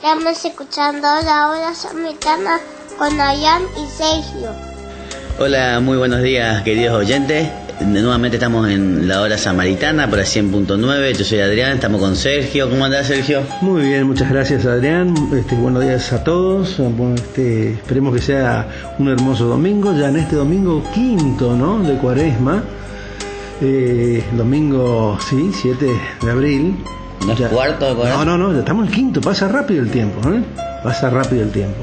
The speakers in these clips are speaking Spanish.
Estamos escuchando la hora samaritana con Adrián y Sergio. Hola, muy buenos días, queridos oyentes. Nuevamente estamos en la hora samaritana por la 100.9. Yo soy Adrián, estamos con Sergio. ¿Cómo andás, Sergio? Muy bien, muchas gracias, Adrián. Buenos días a todos. Esperemos que sea un hermoso domingo. Ya en este domingo quinto, ¿no?, de Cuaresma. Domingo, sí, 7 de abril. ¿No es ya, cuarto de Cuaresma? No, ya estamos en el quinto. Pasa rápido el tiempo, ¿eh? Pasa rápido el tiempo.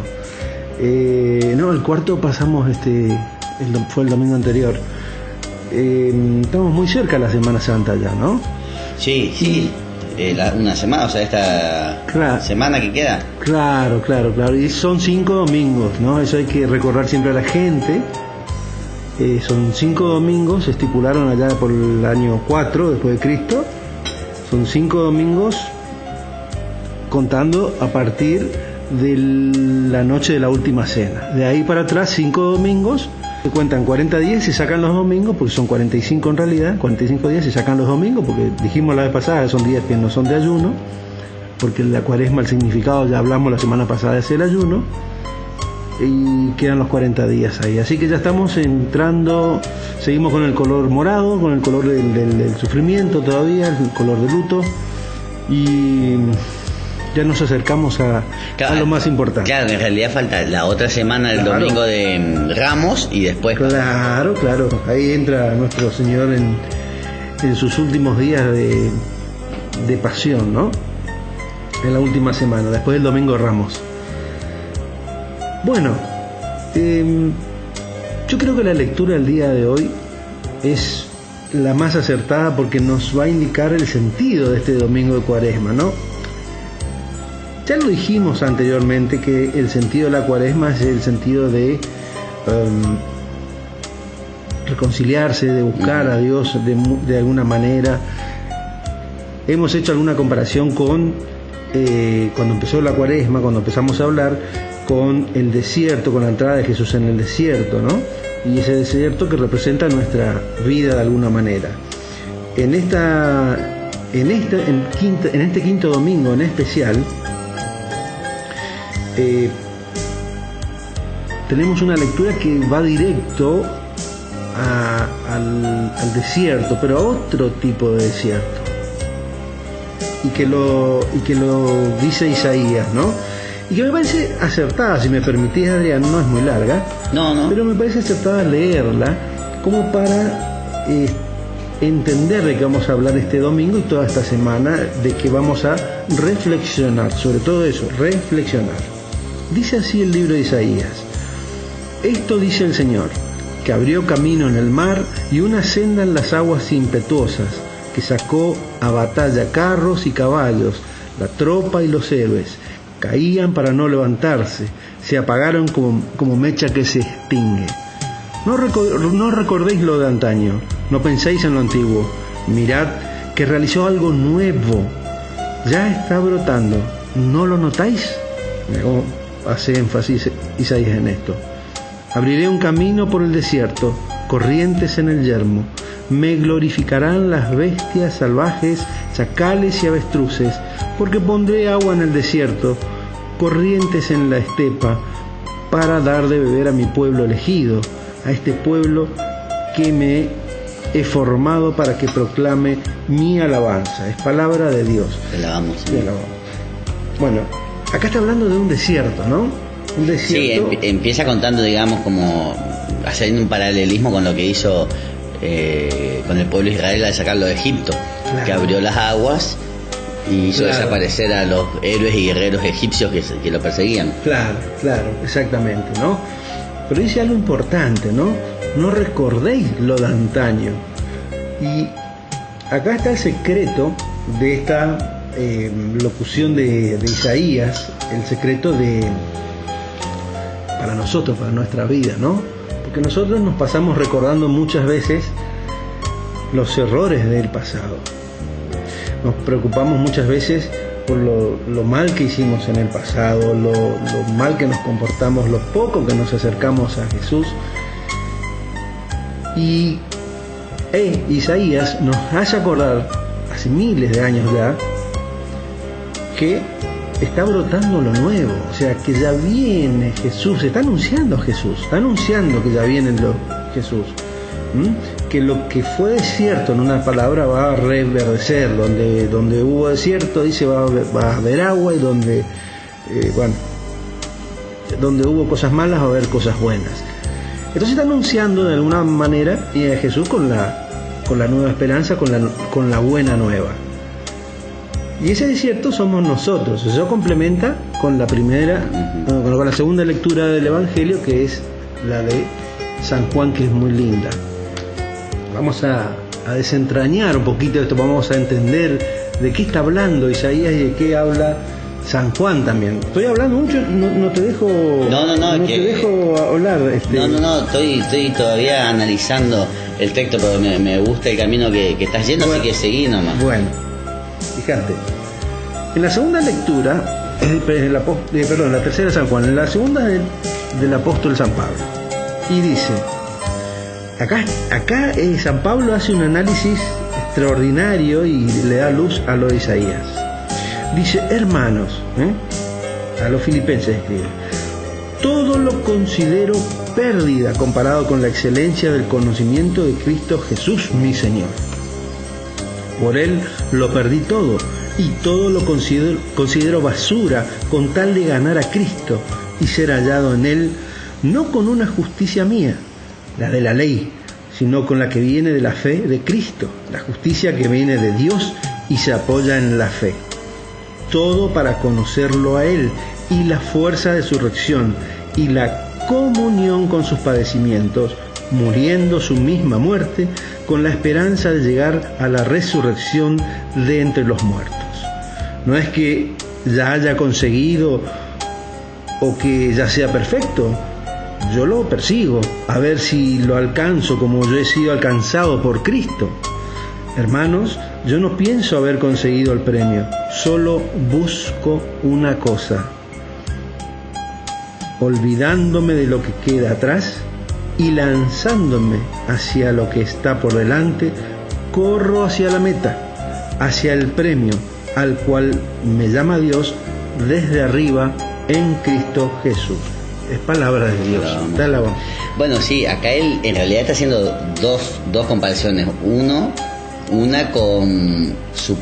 No, el cuarto pasamos, fue el domingo anterior. Estamos muy cerca de la Semana Santa ya, ¿no? Sí. Una semana, o sea, esta semana que queda. Claro. Y son 5 domingos, ¿no? Eso hay que recordar siempre a la gente. Son 5 domingos, se estipularon allá por el año 4 después de Cristo. Son 5 domingos contando a partir de la noche de la última cena. De ahí para atrás, 5 domingos. Se cuentan 40 días y sacan los domingos, porque son 45 en realidad, 45 días y sacan los domingos, porque dijimos la vez pasada, son días que no son de ayuno, porque la Cuaresma, el significado, ya hablamos la semana pasada, es el ayuno, y quedan los 40 días ahí. Así que ya estamos entrando, seguimos con el color morado, con el color del sufrimiento todavía, el color de luto, y ya nos acercamos a lo más importante. Claro, en realidad falta la otra semana, el domingo de Ramos, y después... Claro, ahí entra nuestro Señor en sus últimos días de pasión, ¿no? En la última semana, después del domingo de Ramos. Bueno, yo creo que la lectura del día de hoy es la más acertada porque nos va a indicar el sentido de este domingo de Cuaresma, ¿no? Ya lo dijimos anteriormente que el sentido de la Cuaresma es el sentido de reconciliarse, de buscar a Dios de alguna manera. Hemos hecho alguna comparación con cuando empezó la Cuaresma, cuando empezamos a hablar con el desierto, con la entrada de Jesús en el desierto, ¿no? Y ese desierto que representa nuestra vida de alguna manera. En este quinto domingo en especial, tenemos una lectura que va directo al desierto, pero a otro tipo de desierto, y que lo dice Isaías, ¿no? Y que me parece acertada, si me permitís, Adrián, no es muy larga, pero me parece acertada leerla como para entender de qué vamos a hablar este domingo y toda esta semana, de que vamos a reflexionar, sobre todo eso, reflexionar. Dice así el libro de Isaías: esto dice el Señor, que abrió camino en el mar y una senda en las aguas impetuosas, que sacó a batalla carros y caballos, la tropa y los héroes. Caían para no levantarse, se apagaron como mecha que se extingue. No recordéis lo de antaño, no penséis en lo antiguo. Mirad que realizó algo nuevo, ya está brotando, ¿no lo notáis? Hace énfasis Isaías en esto. Abriré un camino por el desierto, corrientes en el yermo. Me glorificarán las bestias salvajes, chacales y avestruces, porque pondré agua en el desierto, corrientes en la estepa, para dar de beber a mi pueblo elegido, a este pueblo que me he formado para que proclame mi alabanza. Es palabra de Dios. Te alabamos. Bueno, acá está hablando de un desierto, ¿no? Un desierto. Sí, empieza contando, digamos, como haciendo un paralelismo con lo que hizo con el pueblo de Israel al sacarlo de Egipto, claro, que abrió las aguas y hizo desaparecer a los héroes y guerreros egipcios que lo perseguían. Claro, exactamente, ¿no? Pero dice algo importante, ¿no? No recordéis lo de antaño. Y acá está el secreto de esta locución de Isaías, el secreto para nosotros, para nuestra vida, ¿no? Porque nosotros nos pasamos recordando muchas veces los errores del pasado. Nos preocupamos muchas veces por lo mal que hicimos en el pasado, lo mal que nos comportamos, lo poco que nos acercamos a Jesús. Y Isaías nos hace acordar, hace miles de años ya, que está brotando lo nuevo, o sea, que ya viene Jesús, está anunciando Jesús, está anunciando que ya viene Jesús. Que lo que fue desierto, en una palabra, va a reverdecer. Donde hubo desierto, dice, va a haber agua, y donde hubo cosas malas va a haber cosas buenas. Entonces está anunciando de alguna manera a Jesús con la nueva esperanza, con la buena nueva. Y ese desierto somos nosotros. Eso complementa con la con la segunda lectura del Evangelio, que es la de San Juan, que es muy linda. Vamos a desentrañar un poquito esto, vamos a entender de qué está hablando Isaías y de qué habla San Juan también. Estoy hablando mucho, no te dejo. No te dejo hablar. No, estoy todavía analizando el texto, pero me gusta el camino que estás yendo, bueno, así que seguí nomás. Bueno, fíjate, en la segunda lectura, la tercera de San Juan, en la segunda del apóstol San Pablo, y dice. Acá San Pablo hace un análisis extraordinario y le da luz a lo de Isaías. Dice, hermanos, a los filipenses escribe, todo lo considero pérdida comparado con la excelencia del conocimiento de Cristo Jesús, mi Señor. Por Él lo perdí todo, y todo lo considero basura con tal de ganar a Cristo y ser hallado en Él, no con una justicia mía, la de la ley, sino con la que viene de la fe de Cristo, la justicia que viene de Dios y se apoya en la fe. Todo para conocerlo a Él y la fuerza de su resurrección y la comunión con sus padecimientos, muriendo su misma muerte, con la esperanza de llegar a la resurrección de entre los muertos. No es que ya haya conseguido o que ya sea perfecto. Yo lo persigo, a ver si lo alcanzo como yo he sido alcanzado por Cristo. Hermanos, yo no pienso haber conseguido el premio, solo busco una cosa, olvidándome de lo que queda atrás y lanzándome hacia lo que está por delante, corro hacia la meta, hacia el premio al cual me llama Dios desde arriba en Cristo Jesús. Es palabra de Dios. Bueno, sí, acá él en realidad está haciendo dos comparaciones. Una con su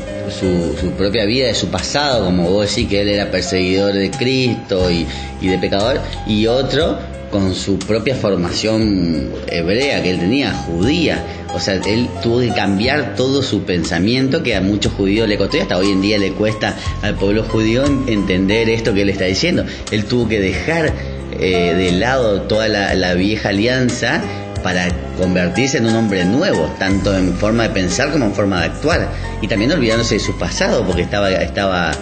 propia vida, de su pasado, como vos decís, que él era perseguidor de Cristo y de pecador, y otro con su propia formación hebrea que él tenía, judía. O sea, él tuvo que cambiar todo su pensamiento, que a muchos judíos le costó, y hasta hoy en día le cuesta al pueblo judío entender esto que él está diciendo. Él tuvo que dejar de lado toda la vieja alianza para convertirse en un hombre nuevo, tanto en forma de pensar como en forma de actuar, y también olvidándose de su pasado, porque estaba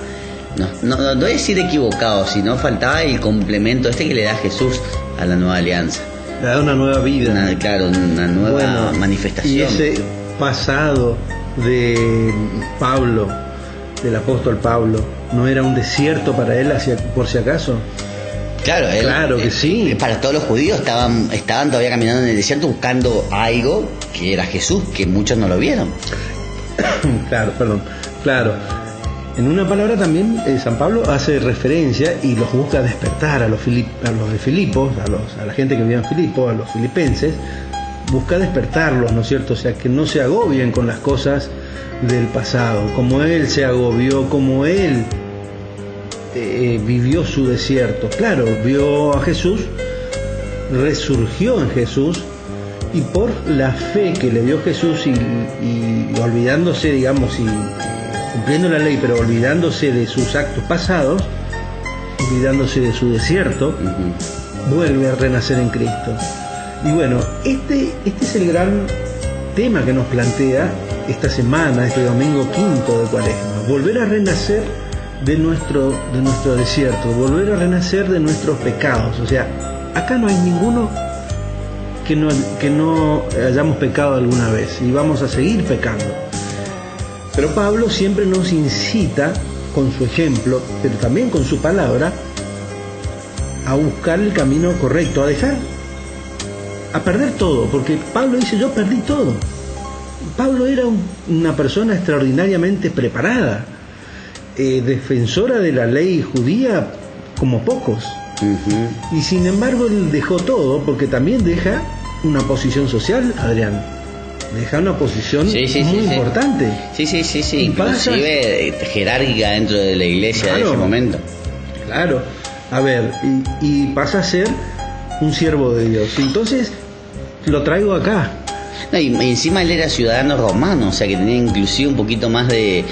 no voy a decir equivocado, sino faltaba el complemento que le da Jesús a la nueva alianza. Le da una nueva vida, una nueva manifestación. Y ese pasado de Pablo, del apóstol Pablo, ¿no era un desierto para él, por si acaso? Claro que sí. Para todos los judíos estaban todavía caminando en el desierto buscando algo que era Jesús, que muchos no lo vieron. Claro. En una palabra también San Pablo hace referencia y los busca despertar a los de Filipos, a la gente que vivía en Filipo, a los filipenses, busca despertarlos, ¿no es cierto? O sea, que no se agobien con las cosas del pasado, como él se agobió, como él vivió su desierto. Claro, vio a Jesús, resurgió en Jesús, y por la fe que le dio Jesús y olvidándose, digamos, y cumpliendo la ley, pero olvidándose de sus actos pasados, olvidándose de su desierto, vuelve a renacer en Cristo. Y bueno, este es el gran tema que nos plantea esta semana, este domingo quinto de Cuaresma: volver a renacer de nuestro desierto, volver a renacer de nuestros pecados. O sea, acá no hay ninguno que no hayamos pecado alguna vez, y vamos a seguir pecando. Pero Pablo siempre nos incita, con su ejemplo, pero también con su palabra, a buscar el camino correcto, a perder todo, porque Pablo dice: yo perdí todo. Pablo era una persona extraordinariamente preparada, defensora de la ley judía como pocos. Y sin embargo él dejó todo, porque también deja una posición social, Adrián. Deja una posición muy importante. Sí. Inclusive jerárquica dentro de la iglesia, claro, de ese momento. Claro. A ver, y pasa a ser un siervo de Dios. Entonces lo traigo acá. No, y encima él era ciudadano romano, o sea que tenía inclusive un poquito más de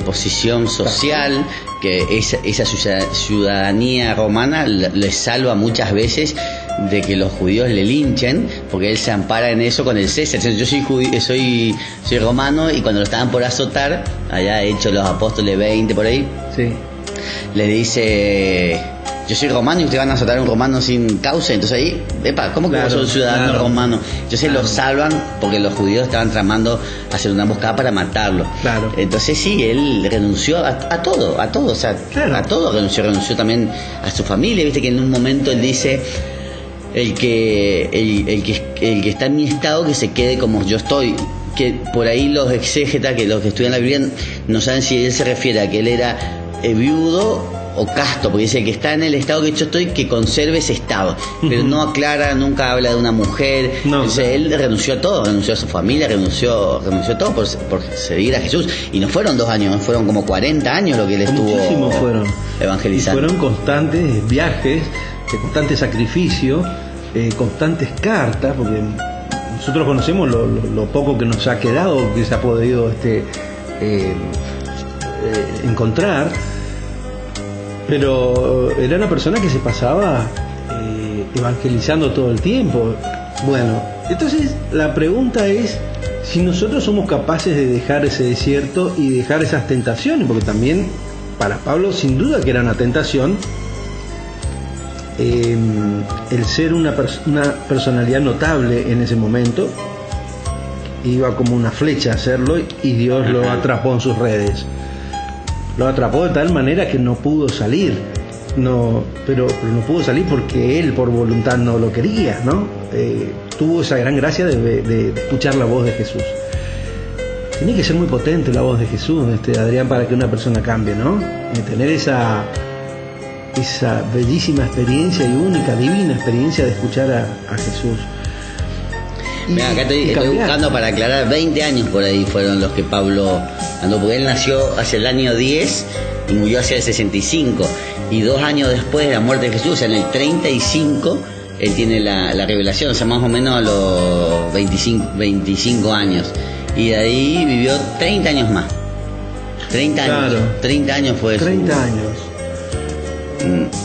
posición social, que esa ciudadanía romana le salva muchas veces de que los judíos le linchen, porque él se ampara en eso con el César. Yo soy romano, y cuando lo estaban por azotar, allá Hechos los Apóstoles 20 por ahí, le dice: yo soy romano y ustedes van a azotar a un romano sin causa. Entonces ahí, ¿cómo que vos sos ciudadano romano? Entonces lo salvan porque los judíos estaban tramando hacer una emboscada para matarlo. Entonces sí, él renunció a todo, o sea, a todo renunció también a su familia. Viste que en un momento él dice: el que está en mi estado, que se quede como yo estoy. Que por ahí los exégetas, que los que estudian la Biblia, no saben si él se refiere a que él era viudo o casto, porque dice que está en el estado que yo estoy, que conserve ese estado, pero no aclara, nunca habla de una mujer. Entonces él renunció a todo, renunció a su familia, renunció a todo por seguir a Jesús. Y no fueron 2 años, fueron como 40 años lo que él estuvo evangelizando. Y fueron constantes viajes, constante sacrificio, constantes cartas, porque nosotros conocemos lo poco que nos ha quedado, que se ha podido encontrar. Pero era una persona que se pasaba evangelizando todo el tiempo. Bueno, entonces la pregunta es si nosotros somos capaces de dejar ese desierto y dejar esas tentaciones, porque también para Pablo sin duda que era una tentación el ser una personalidad notable en ese momento. Iba como una flecha a hacerlo, y Dios lo atrapó en sus redes. Lo atrapó de tal manera que no pudo salir. Pero no pudo salir porque él por voluntad no lo quería, ¿no? Tuvo esa gran gracia de escuchar la voz de Jesús. Tiene que ser muy potente la voz de Jesús, Adrián, para que una persona cambie, ¿no? Tener esa bellísima experiencia y única, divina experiencia de escuchar a Jesús. Mira, acá estoy buscando para aclarar, 20 años por ahí fueron los que Pablo andó, porque él nació hacia el año 10 y murió hacia el 65, y 2 años después de la muerte de Jesús, o sea, en el 35, él tiene la revelación, o sea, más o menos a los 25 años, y de ahí vivió 30 años más. 30 años. Claro. 30 años fue eso. 30 años.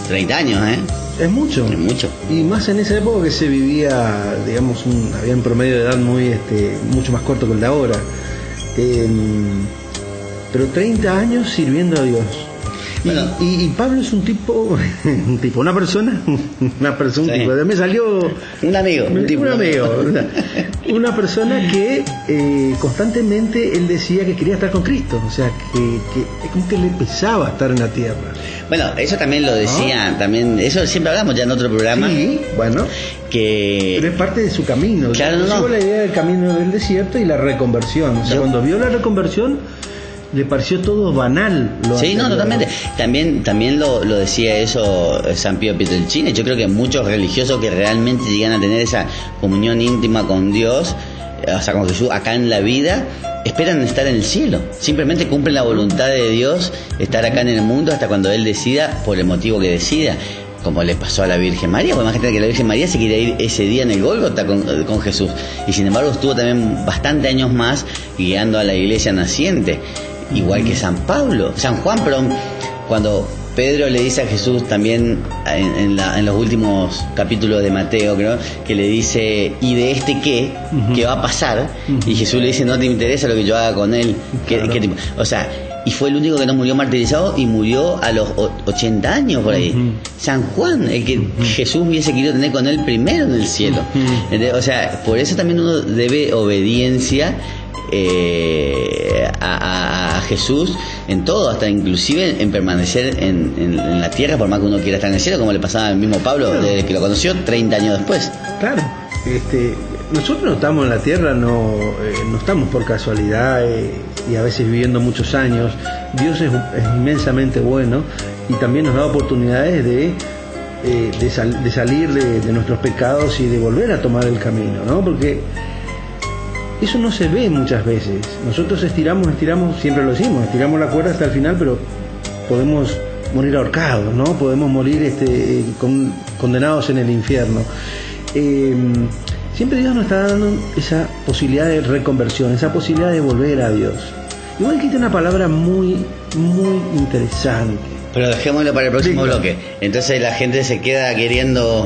30 años, Es mucho. Es mucho. Y más en esa época que se vivía, digamos, había un promedio de edad mucho más corto que el de ahora. Pero 30 años sirviendo a Dios. Bueno, y Pablo es un tipo, una persona, sí. Me salió un amigo, una persona que constantemente él decía que quería estar con Cristo, o sea, que como que le pesaba estar en la tierra. Bueno, eso también lo decía, también eso siempre hablamos ya en otro programa. Sí, bueno, pero es parte de su camino. Claro, no. La idea del camino del desierto y la reconversión. O sea, cuando vio la reconversión, le pareció todo banal. Sí, no, totalmente. También lo decía eso San Pío Pietrelcina. Yo creo que muchos religiosos que realmente llegan a tener esa comunión íntima con Dios, o sea, con Jesús acá en la vida, esperan estar en el cielo. Simplemente cumplen la voluntad de Dios, estar acá en el mundo hasta cuando Él decida, por el motivo que decida. Como le pasó a la Virgen María, porque imagínate que la Virgen María se quería ir ese día en el Gólgota con Jesús, y sin embargo estuvo también bastante años más guiando a la iglesia naciente, igual que San Juan, perdón, cuando Pedro le dice a Jesús también en los últimos capítulos de Mateo, creo, que le dice: ¿y de qué? ¿Qué va a pasar? Y Jesús le dice: no te interesa lo que yo haga con él. Claro. O sea, y fue el único que no murió martirizado, y murió a los 80 años por ahí. San Juan, el que Jesús hubiese querido tener con él primero en el cielo. O sea, por eso también uno debe obediencia a Jesús en todo, hasta inclusive en permanecer en la tierra, por más que uno quiera estar en el cielo, como le pasaba al mismo Pablo, desde que lo conoció 30 años después. Claro, nosotros no estamos en la tierra, no estamos por casualidad y a veces viviendo muchos años. Dios es inmensamente bueno y también nos da oportunidades de salir de nuestros pecados y de volver a tomar el camino, ¿no? Porque eso no se ve muchas veces. Nosotros estiramos, siempre lo decimos, estiramos la cuerda hasta el final, pero podemos morir ahorcados, ¿no? Podemos morir condenados en el infierno. Siempre Dios nos está dando esa posibilidad de reconversión, esa posibilidad de volver a Dios. Y vos dijiste una palabra muy, muy interesante. Pero dejémoslo para el próximo bloque. Entonces la gente se queda queriendo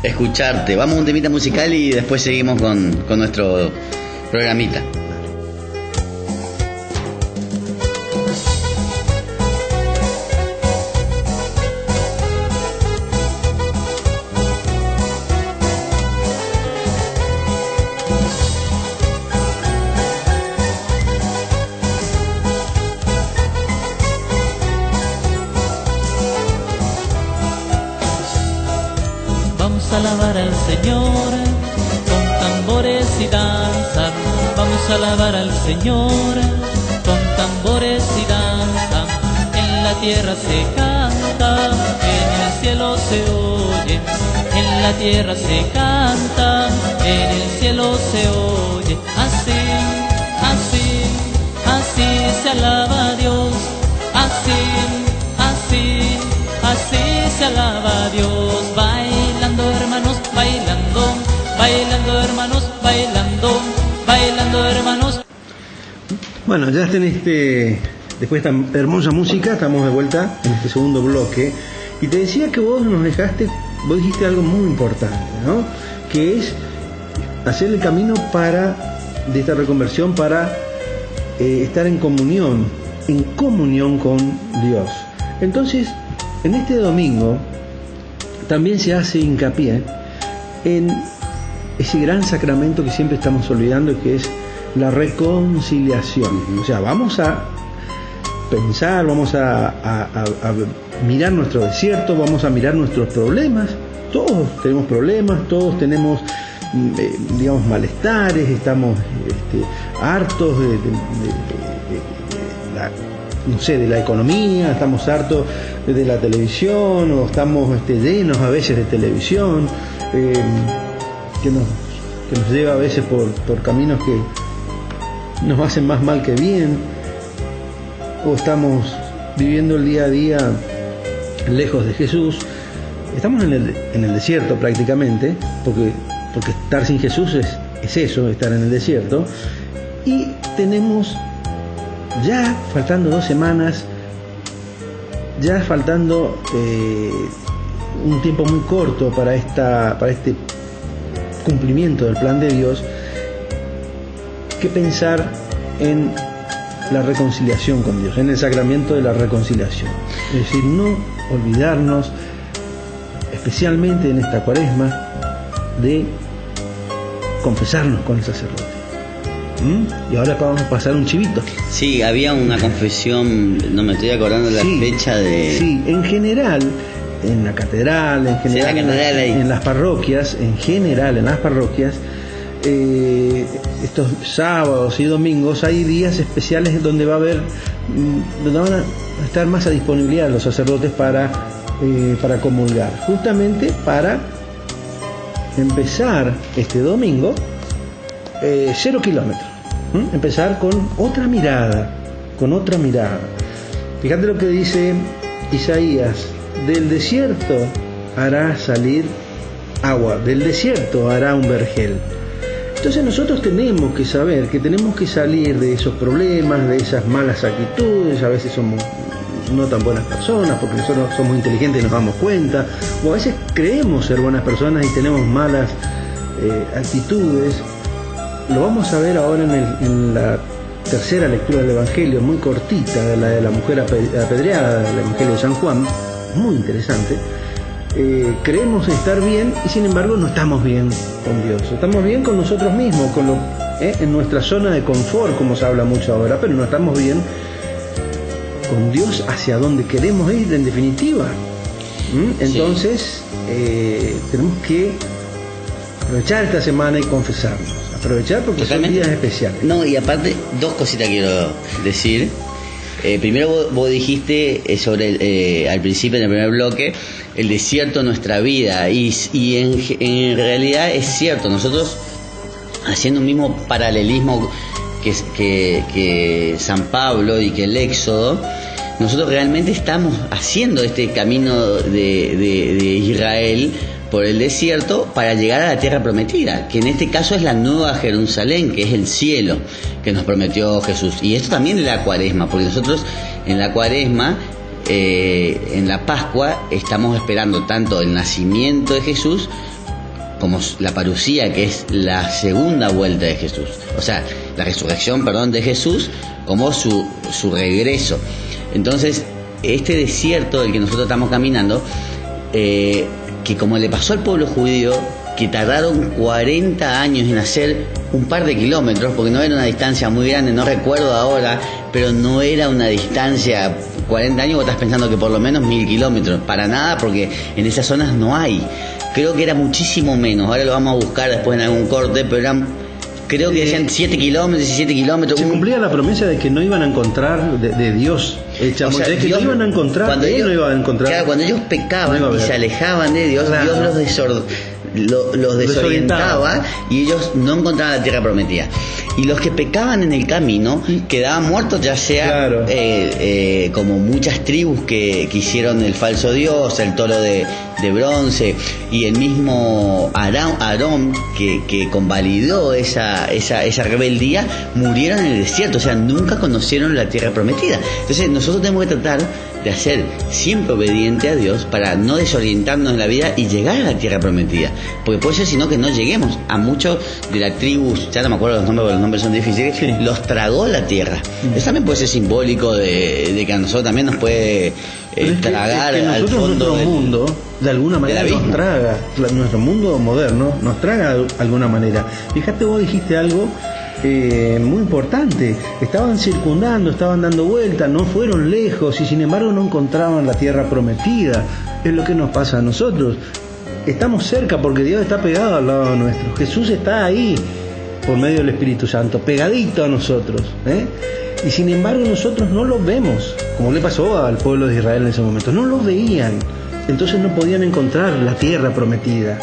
escucharte. Vamos a un temita musical y después seguimos con nuestro programita. Vamos a alabar al Señor con tambores y danza. Vamos a alabar al Señor con tambores y danza. En la tierra se canta, en el cielo se oye. En la tierra se canta, en el cielo se oye. Así, así, así se alaba a Dios. Así, así, así se alaba a Dios. Bailando hermanos, bailando, bailando hermanos, bailando, bailando hermanos. Bueno, ya después de esta hermosa música, estamos de vuelta en este segundo bloque. Y te decía que vos dijiste algo muy importante, ¿no? Que es hacer el camino de esta reconversión para estar en comunión con Dios. Entonces, en este domingo también se hace hincapié en ese gran sacramento que siempre estamos olvidando, que es la reconciliación. O sea, vamos a pensar, vamos a mirar nuestro desierto, vamos a mirar nuestros problemas. Todos tenemos problemas, todos tenemos, digamos, malestares, estamos hartos de la economía, estamos hartos de la televisión, o estamos llenos a veces de televisión, que nos lleva a veces por caminos que nos hacen más mal que bien, o estamos viviendo el día a día lejos de Jesús. Estamos en el desierto prácticamente, porque estar sin Jesús es eso, estar en el desierto. Y tenemos, ya faltando 2 semanas, ya faltando un tiempo muy corto para este cumplimiento del plan de Dios, que pensar en la reconciliación con Dios, en el sacramento de la reconciliación. Es decir, no olvidarnos, especialmente en esta Cuaresma, de confesarnos con el sacerdote. Y ahora vamos a pasar un chivito. Sí, había una confesión, no me estoy acordando la fecha de... Sí, en general, en la catedral, en las parroquias, estos sábados y domingos hay días especiales donde van a estar más a disponibilidad los sacerdotes para comulgar, justamente para empezar este domingo 0 kilómetros. Empezar con otra mirada. Fíjate lo que dice Isaías: del desierto hará salir agua, del desierto hará un vergel. Entonces nosotros tenemos que saber que tenemos que salir de esos problemas, de esas malas actitudes. A veces somos no tan buenas personas porque nosotros somos inteligentes y nos damos cuenta, o a veces creemos ser buenas personas y tenemos malas actitudes. Lo vamos a ver ahora en la tercera lectura del Evangelio, muy cortita, de la mujer apedreada, del Evangelio de San Juan, muy interesante. Creemos estar bien y sin embargo no estamos bien con Dios, estamos bien con nosotros mismos, en nuestra zona de confort, como se habla mucho ahora, pero no estamos bien con Dios hacia donde queremos ir, en definitiva. Entonces tenemos que aprovechar esta semana y confesarnos. Aprovechar porque Totalmente. son días especiales. No, y aparte, dos cositas quiero decir. Primero vos dijiste sobre al principio, en el primer bloque, el desierto de nuestra vida. Y en realidad es cierto, nosotros, haciendo un mismo paralelismo que San Pablo y que el Éxodo, nosotros realmente estamos haciendo este camino de Israel por el desierto para llegar a la tierra prometida, que en este caso es la nueva Jerusalén, que es el cielo que nos prometió Jesús. Y esto también es la Cuaresma, porque nosotros en la Cuaresma, en la Pascua, estamos esperando tanto el nacimiento de Jesús como la parucía, que es la segunda vuelta de Jesús, o sea, la resurrección, de Jesús, como su regreso. Entonces, este desierto del que nosotros estamos caminando, que como le pasó al pueblo judío, que tardaron 40 años en hacer un par de kilómetros, porque no era una distancia muy grande, no recuerdo ahora, pero no era una distancia, 40 años vos estás pensando que por lo menos 1000 kilómetros, para nada, porque en esas zonas no hay. Creo que era muchísimo menos, ahora lo vamos a buscar después en algún corte, pero eran, creo que decían 7 kilómetros, 17 kilómetros. Se cumplía la promesa de que no iban a encontrar de Dios. O sea, que Dios, no iban a encontrar, cuando él ellos, no iba a encontrar. Claro, cuando ellos pecaban No y se alejaban de Dios, Claro. Dios los desorientaba y ellos no encontraban la tierra prometida. Y los que pecaban en el camino quedaban muertos, ya sea Claro. como muchas tribus que hicieron el falso Dios, el toro de bronce, y el mismo Aarón que convalidó esa rebeldía, murieron en el desierto, o sea, nunca conocieron la tierra prometida. Entonces nosotros tenemos que tratar de hacer siempre obediente a Dios para no desorientarnos en la vida y llegar a la tierra prometida, porque puede ser sino que no lleguemos. A muchos de la tribu, ya no me acuerdo los nombres porque los nombres son difíciles, Sí. los tragó la tierra. Eso también puede ser simbólico de que a nosotros también nos puede Pero es que- tragar es que al nosotros fondo nuestro mundo, de alguna manera, abismo. nos traga. Nuestro mundo moderno nos traga de alguna manera. Fíjate, vos dijiste algo muy importante. Estaban circundando, estaban dando vueltas, no fueron lejos y sin embargo no encontraban la tierra prometida. Es lo que nos pasa a nosotros. Estamos cerca porque Dios está pegado al lado nuestro. Jesús está ahí por medio del Espíritu Santo, pegadito a nosotros, y sin embargo nosotros no lo vemos, como le pasó al pueblo de Israel en ese momento. No lo veían, entonces no podían encontrar la tierra prometida.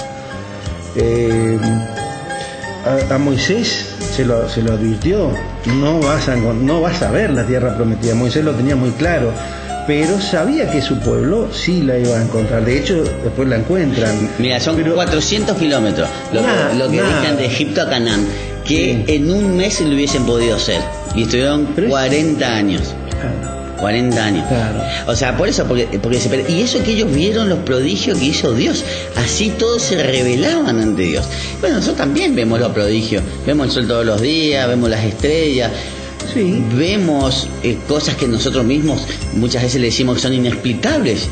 A Moisés se lo advirtió: no vas a ver la tierra prometida. Moisés lo tenía muy claro, pero sabía que su pueblo sí la iba a encontrar. De hecho, después la encuentran. Mira, son Pero- 400 kilómetros lo que Nada. dejan de Egipto a Canaán, que Sí. en un mes lo hubiesen podido hacer, y estuvieron Pero es- 40 años. Claro. 40 años. Claro. O sea, por eso, porque y eso que ellos vieron los prodigios que hizo Dios, así todos se rebelaban ante Dios. Bueno, nosotros también vemos los prodigios, vemos el sol todos los días, vemos las estrellas, Sí. vemos cosas que nosotros mismos muchas veces le decimos que son inexplicables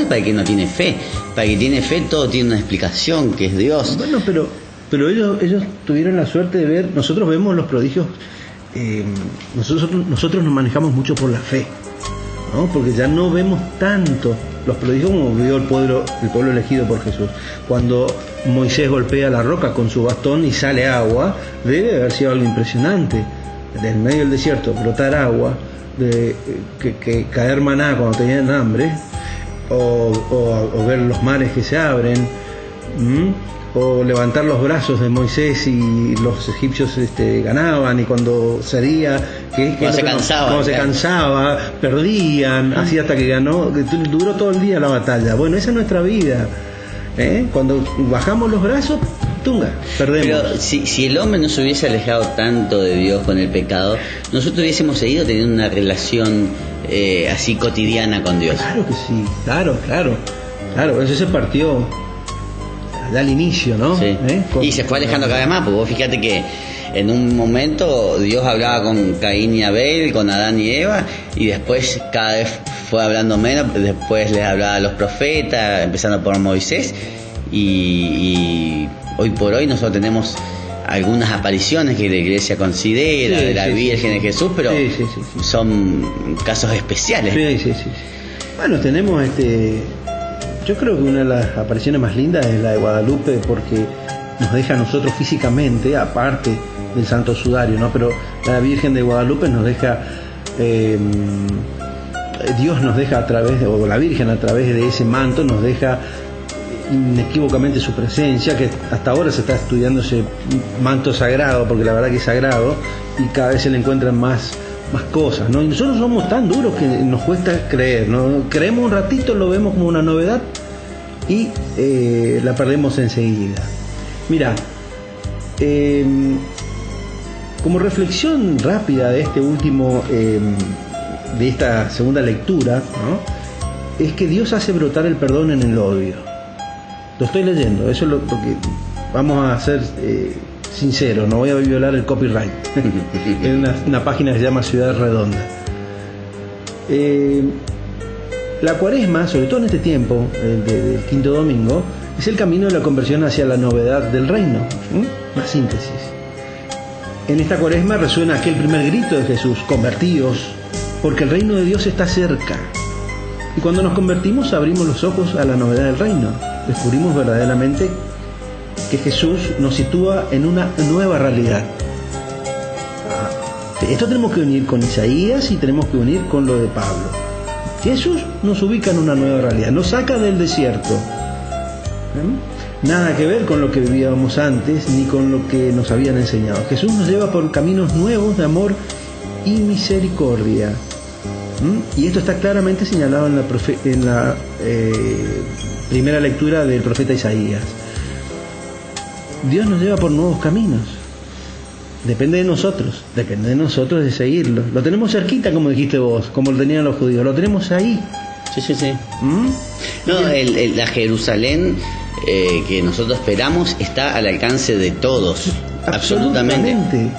para el que no tiene fe. Para el que tiene fe todo tiene una explicación, que es Dios. Bueno, pero ellos tuvieron la suerte de ver. Nosotros vemos los prodigios. Nosotros nos manejamos mucho por la fe, ¿no? Porque ya no vemos tanto los prodigios como vio el pueblo elegido por Jesús. Cuando Moisés golpea la roca con su bastón y sale agua, debe haber sido algo impresionante. Del medio del desierto brotar agua, que caer maná cuando tenían hambre, o ver los mares que se abren, o levantar los brazos de Moisés y los egipcios ganaban, y cuando salía, Cuando se cansaba, cuando se claro. cansaba, perdían, así hasta que ganó, que duró todo el día la batalla. Bueno, esa es nuestra vida. Cuando bajamos los brazos, tunga, perdemos. Pero si el hombre no se hubiese alejado tanto de Dios con el pecado, nosotros hubiésemos seguido teniendo una relación así cotidiana con Dios. Claro que sí, claro, eso se partió allá al inicio, ¿no? Sí. Con- Y se fue alejando cada vez más, porque vos fíjate que en un momento Dios hablaba con Caín y Abel, con Adán y Eva, y después cada vez fue hablando menos. Después les hablaba a los profetas, empezando por Moisés, y hoy por hoy nosotros tenemos algunas apariciones que la iglesia considera, Sí, de la sí, Virgen sí. de Jesús, pero Sí, sí, sí. son casos especiales. Sí. Bueno, tenemos yo creo que una de las apariciones más lindas es la de Guadalupe, porque nos deja a nosotros físicamente, aparte del Santo Sudario, ¿no? Pero la Virgen de Guadalupe nos deja, Dios nos deja a través, o la Virgen a través de ese manto nos deja inequívocamente su presencia, que hasta ahora se está estudiando ese manto sagrado, porque la verdad que es sagrado, y cada vez se le encuentran más cosas, ¿no? Y nosotros somos tan duros que nos cuesta creer, ¿no? Creemos un ratito, lo vemos como una novedad y la perdemos enseguida. Mira, como reflexión rápida de este último, de esta segunda lectura, ¿no? Es que Dios hace brotar el perdón en el odio. Lo estoy leyendo, eso es lo que vamos a ser sinceros, no voy a violar el copyright. Es una página que se llama Ciudad Redonda. La Cuaresma, sobre todo en este tiempo del quinto domingo, es el camino de la conversión hacia la novedad del reino. Una síntesis. En esta Cuaresma resuena aquel primer grito de Jesús: convertíos, porque el reino de Dios está cerca. Y cuando nos convertimos abrimos los ojos a la novedad del reino. Descubrimos verdaderamente que Jesús nos sitúa en una nueva realidad. Esto tenemos que unir con Isaías y tenemos que unir con lo de Pablo. Jesús nos ubica en una nueva realidad, nos saca del desierto. Nada que ver con lo que vivíamos antes ni con lo que nos habían enseñado. Jesús nos lleva por caminos nuevos de amor y misericordia. Y esto está claramente señalado en la primera lectura del profeta Isaías. Dios nos lleva por nuevos caminos. Depende de nosotros de seguirlo. Lo tenemos cerquita, como dijiste vos, como lo tenían los judíos, lo tenemos ahí. Sí. No, la Jerusalén que nosotros esperamos está al alcance de todos. Absolutamente.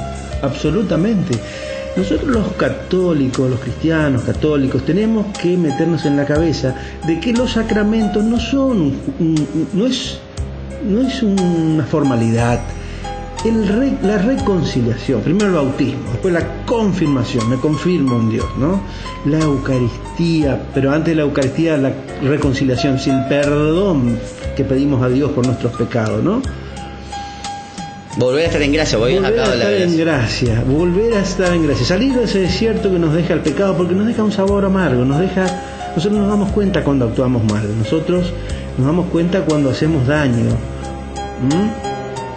Nosotros los católicos, los cristianos católicos, tenemos que meternos en la cabeza de que los sacramentos no es una formalidad. La reconciliación, primero el bautismo, después la confirmación, me confirmo en Dios, ¿no? La Eucaristía, pero antes de la Eucaristía la reconciliación, es el perdón que pedimos a Dios por nuestros pecados, ¿no? Volver a estar en gracia, volver a estar en gracia, salir de ese desierto que nos deja el pecado, porque nos deja un sabor amargo, nosotros nos damos cuenta cuando actuamos mal, nosotros nos damos cuenta cuando hacemos daño.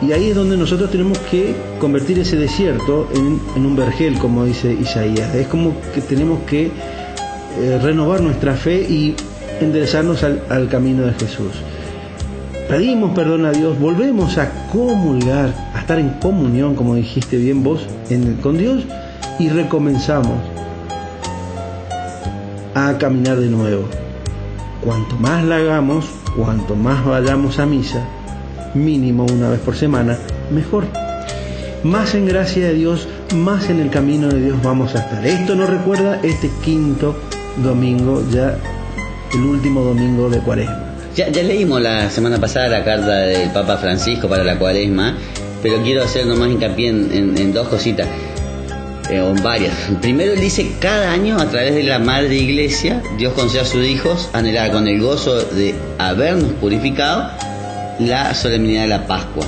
Y ahí es donde nosotros tenemos que convertir ese desierto en un vergel, como dice Isaías. Es como que tenemos que renovar nuestra fe y enderezarnos al camino de Jesús. Pedimos perdón a Dios, volvemos a comulgar, a estar en comunión, como dijiste bien vos, con Dios, y recomenzamos a caminar de nuevo. Cuanto más la hagamos, cuanto más vayamos a misa, mínimo una vez por semana, mejor. Más en gracia de Dios, más en el camino de Dios vamos a estar. Esto nos recuerda este quinto domingo, ya el último domingo de Cuaresma. Ya leímos la semana pasada la carta del Papa Francisco para la Cuaresma, pero quiero hacer nomás hincapié en dos cositas, o en varias. Primero, él dice: cada año, a través de la Madre Iglesia, Dios concede a sus hijos anhelar con el gozo de habernos purificado la solemnidad de la Pascua.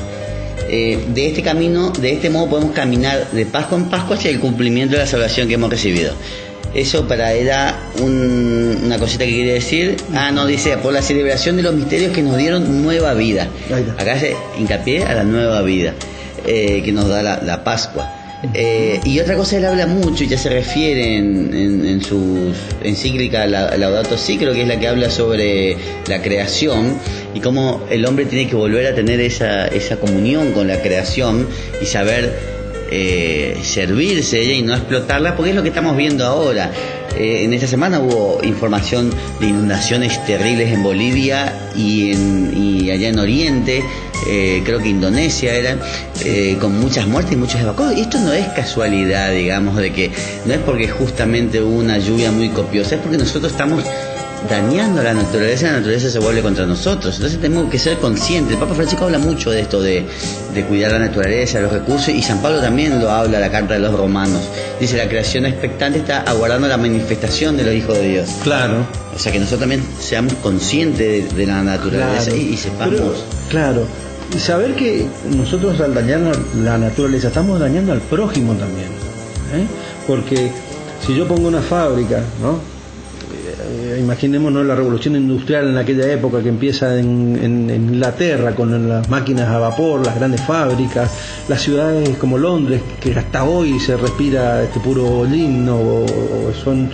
De este camino, de este modo podemos caminar de Pascua en Pascua hacia el cumplimiento de la salvación que hemos recibido. Eso era una cosita que quería decir. Dice: por la celebración de los misterios que nos dieron nueva vida. Acá se hincapié a la nueva vida que nos da la Pascua. Y otra cosa, él habla mucho y ya se refiere en su encíclica Laudato Si, creo que es la que habla sobre la creación y cómo el hombre tiene que volver a tener esa comunión con la creación y saber servirse de ella y no explotarla, porque es lo que estamos viendo ahora. En esta semana hubo información de inundaciones terribles en Bolivia y allá en Oriente, creo que Indonesia era, con muchas muertes y muchos evacuados. Y esto no es casualidad, digamos, de que no es porque justamente hubo una lluvia muy copiosa, es porque nosotros estamos dañando a la naturaleza se vuelve contra nosotros. Entonces tenemos que ser conscientes. El Papa Francisco habla mucho de esto, de cuidar la naturaleza, los recursos, y San Pablo también lo habla en la carta de los Romanos. Dice: la creación expectante está aguardando la manifestación de los hijos de Dios. Claro. O sea, que nosotros también seamos conscientes de la naturaleza, y sepamos. Y saber que nosotros al dañar la naturaleza estamos dañando al prójimo también, ¿eh? Porque si yo pongo una fábrica, ¿no? Imaginémonos la revolución industrial en aquella época que empieza en Inglaterra con las máquinas a vapor, las grandes fábricas, las ciudades como Londres, que hasta hoy se respira puro lino, o son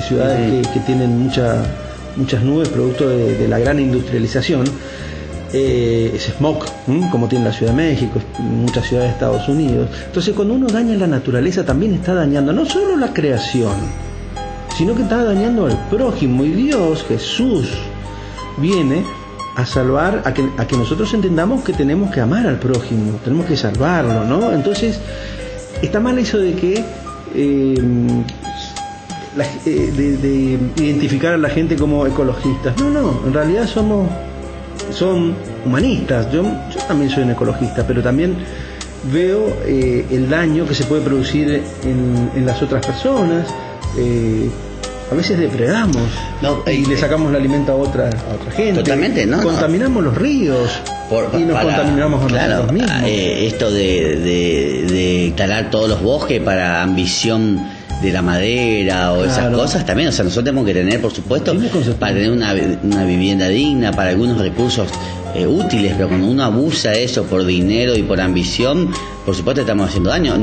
ciudades que tienen muchas nubes producto de la gran industrialización. Ese smog, como tiene la Ciudad de México, muchas ciudades de Estados Unidos. Entonces, cuando uno daña la naturaleza, también está dañando no solo la creación, sino que está dañando al prójimo. Y Dios, Jesús, viene a salvar, a que nosotros entendamos que tenemos que amar al prójimo, tenemos que salvarlo, ¿no? Entonces, está mal eso de que de identificar a la gente como ecologistas. No, en realidad son humanistas. Yo también soy un ecologista, pero también veo el daño que se puede producir en las otras personas. A veces depredamos y le sacamos el alimento a otra gente. Totalmente, ¿no? Contaminamos los ríos y nos contaminamos a nosotros mismos. Esto de talar todos los bosques para ambición de la madera o esas cosas también, o sea, nosotros tenemos que tener, por supuesto, para tener una vivienda digna, para algunos recursos útiles, pero cuando uno abusa de eso por dinero y por ambición, por supuesto estamos haciendo daño.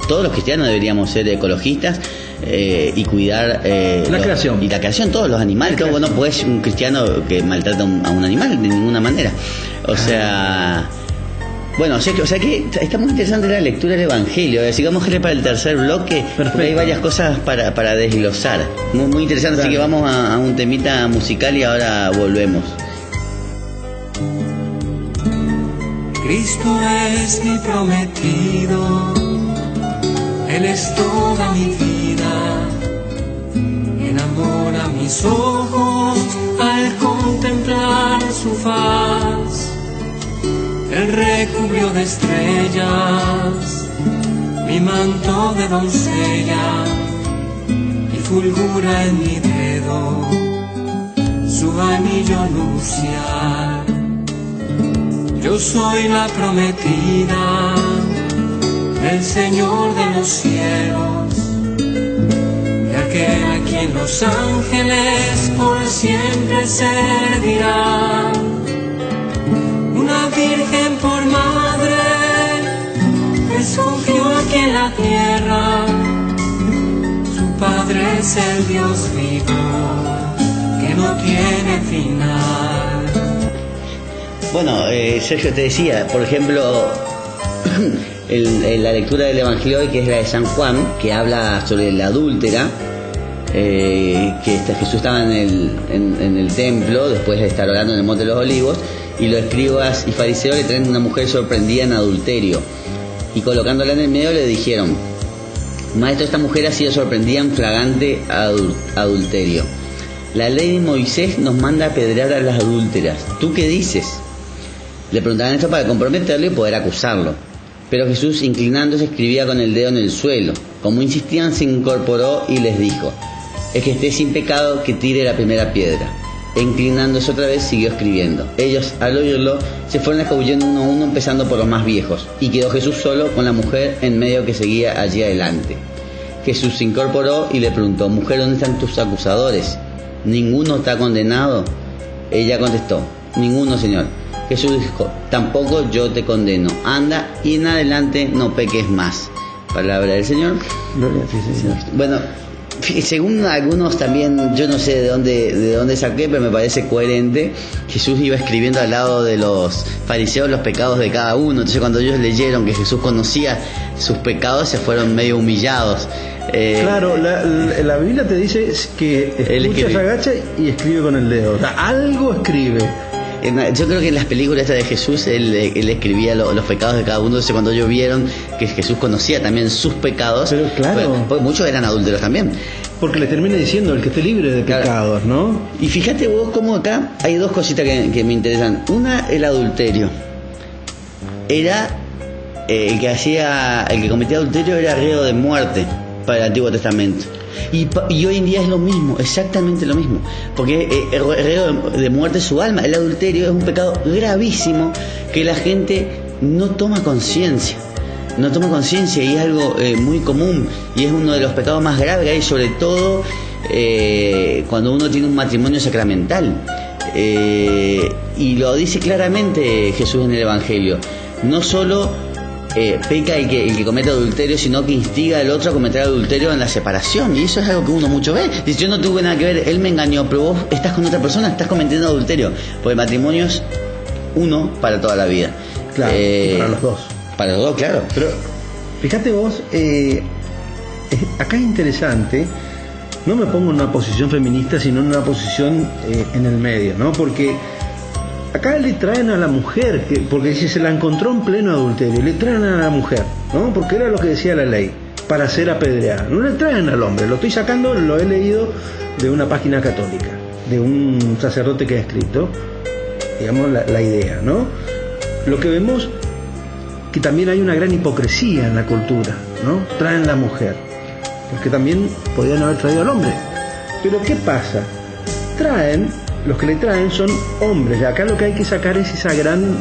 Todos los cristianos deberíamos ser ecologistas y cuidar la creación, todos los animales. Todo, no puede ser un cristiano que maltrata a un animal de ninguna manera, o sea. Bueno, o sea que está muy interesante la lectura del Evangelio. Sigamos para el tercer bloque, porque hay varias cosas para desglosar. Muy, muy interesante, así que vamos a un temita musical y ahora volvemos. Cristo es mi prometido, Él es toda mi vida, enamora mis ojos al contemplar su faz. Él recubrió de estrellas mi manto de doncella y fulgura en mi dedo su anillo nupcial. Yo soy la prometida del Señor de los cielos, de aquel a quien los ángeles por siempre servirán. Una virgen por madre escogió aquí en la tierra, su padre es el Dios vivo que no tiene final. Bueno, Sergio, te decía, por ejemplo, la lectura del Evangelio hoy, que es la de San Juan, que habla sobre la adúltera, que Jesús estaba en el templo después de estar orando en el Monte de los Olivos, y los escribas y fariseos le traen una mujer sorprendida en adulterio, y colocándola en el medio le dijeron: Maestro, esta mujer ha sido sorprendida en flagrante adulterio. La ley de Moisés nos manda a apedrear a las adúlteras. ¿Tú qué dices? Le preguntaban esto para comprometerlo y poder acusarlo. Pero Jesús, inclinándose, escribía con el dedo en el suelo. Como insistían, se incorporó y les dijo: El que esté sin pecado, que tire la primera piedra. E inclinándose otra vez, siguió escribiendo. Ellos, al oírlo, se fueron escabullendo uno a uno, empezando por los más viejos. Y quedó Jesús solo con la mujer en medio, que seguía allí adelante. Jesús se incorporó y le preguntó: Mujer, ¿dónde están tus acusadores? ¿Ninguno está condenado? Ella contestó: Ninguno, Señor. Jesús dijo: Tampoco yo te condeno. Anda y en adelante no peques más. Palabra del Señor. Gloria a ti, Señor. Bueno, según algunos también, yo no sé de dónde saqué, pero me parece coherente. Jesús iba escribiendo al lado de los fariseos los pecados de cada uno. Entonces, cuando ellos leyeron que Jesús conocía sus pecados, se fueron medio humillados. Claro, la Biblia te dice que escucha, se agacha y escribe con el dedo. O sea, algo escribe. Yo creo que en las películas estas de Jesús él escribía los pecados de cada uno. Entonces, cuando ellos vieron que Jesús conocía también sus pecados, pero claro, pues muchos eran adúlteros también, porque le termina diciendo: el que esté libre de pecados, ¿no? Y fíjate vos cómo acá hay dos cositas que me interesan. Una, el adulterio. Era el que cometía adulterio era reo de muerte. para el Antiguo Testamento. Y hoy en día es lo mismo, exactamente lo mismo, porque de muerte su alma. El adulterio es un pecado gravísimo que la gente no toma conciencia. No toma conciencia y es algo muy común y es uno de los pecados más graves que hay, sobre todo cuando uno tiene un matrimonio sacramental. Y lo dice claramente Jesús en el Evangelio. No solo peca el que comete adulterio, sino que instiga al otro a cometer adulterio en la separación. Y eso es algo que uno mucho ve. Dice, yo no tuve nada que ver, él me engañó, pero vos estás con otra persona, estás cometiendo adulterio. Porque el matrimonio es uno para toda la vida. Claro, para los dos. Para los dos, claro. Pero fíjate vos, acá es interesante, no me pongo en una posición feminista, sino en una posición en el medio, ¿no? Porque acá le traen a la mujer, porque dice, se la encontró en pleno adulterio, le traen a la mujer, ¿no? Porque era lo que decía la ley, para ser apedreada. No le traen al hombre, lo estoy sacando, lo he leído de una página católica, de un sacerdote que ha escrito, digamos, la idea, ¿no? Lo que vemos que también hay una gran hipocresía en la cultura, ¿no? Traen a la mujer, porque también podrían haber traído al hombre. Pero ¿qué pasa? Los que le traen son hombres, y acá lo que hay que sacar es esa gran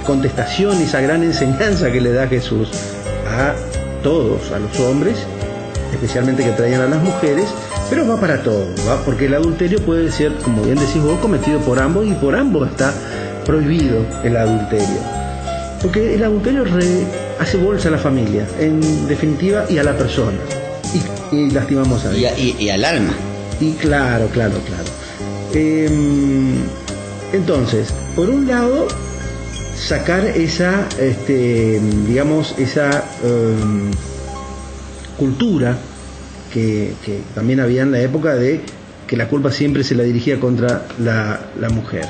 contestación, esa gran enseñanza que le da Jesús a todos, a los hombres, especialmente que traían a las mujeres, pero va para todos, ¿va? Porque el adulterio puede ser, como bien decís vos, cometido por ambos, y por ambos está prohibido el adulterio. Porque el adulterio hace bolsa a la familia, en definitiva, y a la persona. Y lastimamos a Dios. Y al alma. Y claro. Entonces, por un lado, sacar esa, digamos, esa cultura que también había en la época de que la culpa siempre se la dirigía contra la mujer.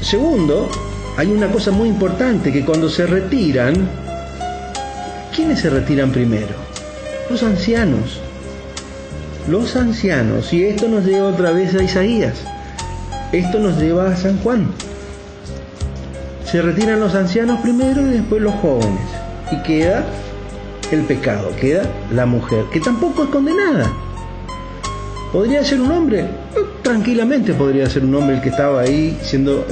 Segundo, hay una cosa muy importante, que cuando se retiran, ¿quiénes se retiran primero? Los ancianos. Los ancianos. Y esto nos lleva otra vez a Isaías. Esto nos lleva a San Juan. Se retiran los ancianos primero y después los jóvenes. Y queda el pecado, queda la mujer, que tampoco es condenada. ¿Podría ser un hombre? Tranquilamente podría ser un hombre el que estaba ahí siendo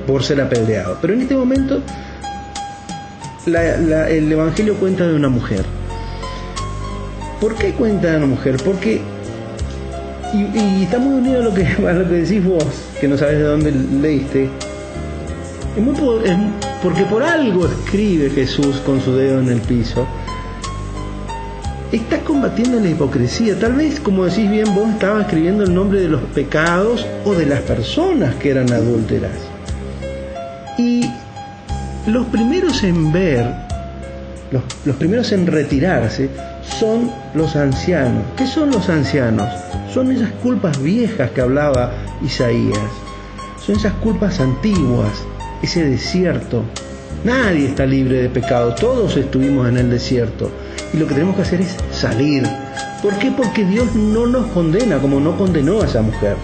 por ser apedreado. Pero en este momento el Evangelio cuenta de una mujer. ¿Por qué cuenta de una mujer? Porque, y está muy unido a lo que decís vos, que no sabes de dónde leíste, porque por algo escribe Jesús con su dedo en el piso. Estás combatiendo la hipocresía. Tal vez, como decís bien vos, estabas escribiendo el nombre de los pecados o de las personas que eran adúlteras. Y los primeros en ver, los primeros en retirarse, son los ancianos. ¿Qué son los ancianos? Son esas culpas viejas que hablaba Isaías. Son esas culpas antiguas, ese desierto. Nadie está libre de pecado, todos estuvimos en el desierto. Y lo que tenemos que hacer es salir. ¿Por qué? Porque Dios no nos condena como no condenó a esa mujer.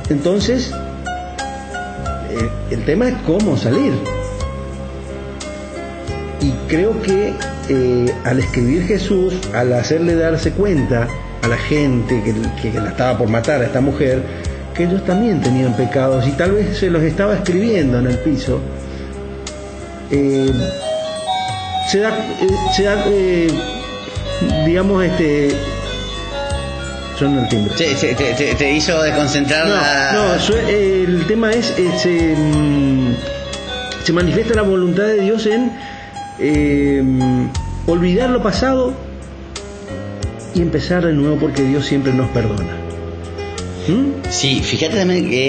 Entonces, el tema es cómo salir. Y creo que al escribir Jesús, al hacerle darse cuenta a la gente que la estaba por matar a esta mujer, que ellos también tenían pecados y tal vez se los estaba escribiendo en el piso, se da digamos, suena el timbre. Te hizo desconcentrar. El tema es se manifiesta la voluntad de Dios en olvidar lo pasado y empezar de nuevo, porque Dios siempre nos perdona. Sí, fíjate también que